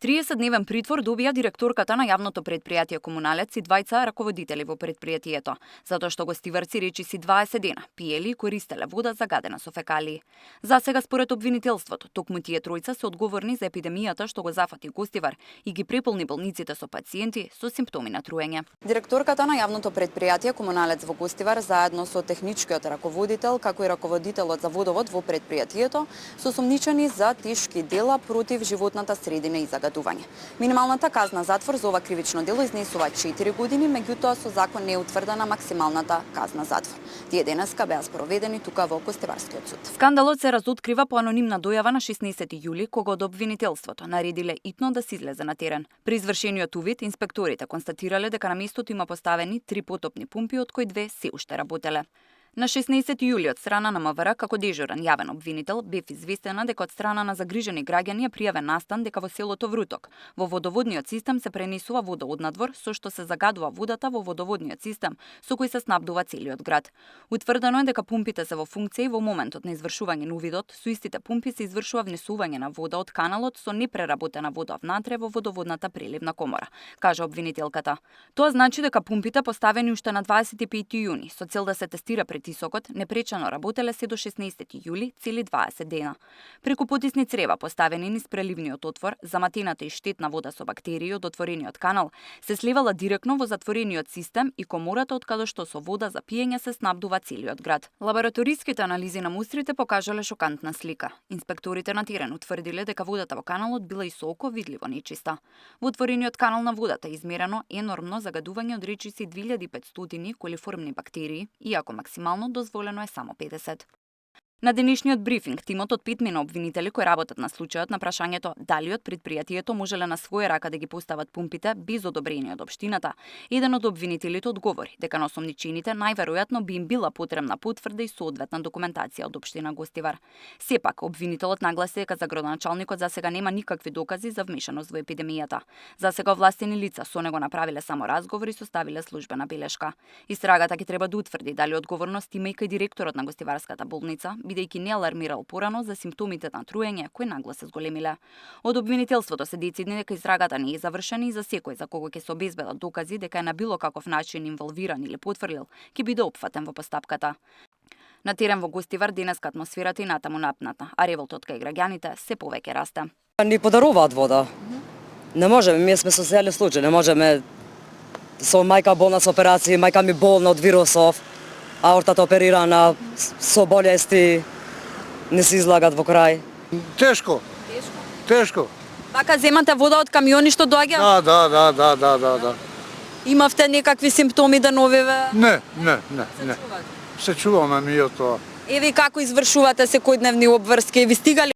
30-дневен притвор добија директорката на јавното предпријатие Комуналец и двајца раководители во предпријатието, затоа што гостиварци речиси 20 дена пиели и користеле вода загадена со фекалии. За сега според обвинителството, токму тие тројца се одговорни за епидемијата што го зафати Гостивар и ги преполни болниците со пациенти со симптоми на труење. Директорката на јавното предпријатие Комуналец во Гостивар заедно со техничкиот раководител како и раководителот за водовод во предпријатието се осомничени за тешки дела против животната средина и загадување. Минималната казна затвор за ова кривично дело изнесува 4 години, меѓутоа со закон не е утврдена максималната казна затвор. Тие денеска беа спроведени тука во Гостиварскиот суд. Скандалот се разоткрива по анонимна дојава на 16 јули, кога од обвинителството наредиле итно да се излезе на терен. При извршениот увид, инспекторите констатирале дека на местото има поставени 3 потопни пумпи, од кои 2 се уште работеле. На 16 јули од страна на МВР како дежурен јавен обвинител бев известена дека од страна на загрижени граѓани е пријавен настан дека во селото Вруток во водоводниот систем се пренесува вода однадвор, со што се загадува водата во водоводниот систем со кој се снабдува целиот град. Утврдено е дека пумпите се во функција и во моментот на извршување на увидот со истите пумпи се извршува внесување на вода од каналот со непреработена вода внатре во водоводната преливна комора, кажа обвинителката. Тоа значи дека пумпите поставени уште на 25 јуни со цел да се тестира притисокот непречено работеле се до 16 јули цели 20 дена. Преку потисни црева поставени низ преливниот отвор, заматената и штетна вода со бактерии од отворениот канал се сливала директно во затворениот систем и комората од каде што со вода за пиење се снабдува целиот град. Лабораториските анализи на мустрите покажале шокантна слика. Инспекторите на терен утврдиле дека водата во каналот била и со око видливо нечиста. Во отворениот канал на водата измерено енормно загадување од речиси 2500 колиформни бактерии, иако максимално дозволено е само 50. На денешниот брифинг, тимот од 5 обвинители кои работат на случајот на прашањето дали од предпријатието можеле на своја рака да ги постават пумпите без одобрение од општината, еден од обвинителите одговори дека на осомничените најверојатно би им била потребна потврда и соодветна документација од општина Гостивар. Сепак, обвинителот нагласи дека за градоначалникот за сега нема никакви докази за вмешаност во епидемијата. За сега овластени лица со него направиле само разговори и составиле службена белешка. Истрагата ќе треба да утврди дали одговорност има и кај директорот на Гостиварската болница, бидејќи не алармирал порано за симптомите на труење кои наглас се зголемиле. Од обвинителството се децидни дека истрагата не е завршена и за секој за кого ќе се обезбедат докази дека е на било каков начин инволвиран или потврлил, ќе биде опфатен во постапката. На терен во Гостивар денеска атмосферата и натаму напната, а револтот кај граѓаните се повеќе расте. Ни подаруваат вода. Не можеме, ние сме социјални случаи, не можеме со мајка болна со операција, мајка ми болна од вирусов. Аортата оперирана, со болести, не се излагат во крај. Тешко. Тешко. Така земате вода од камиони што доаѓа? Да. Имавте некакви симптоми да новиве? Не. Се чуваме ми од тоа. Еве како извршувате секојдневни обврски? Ви стигали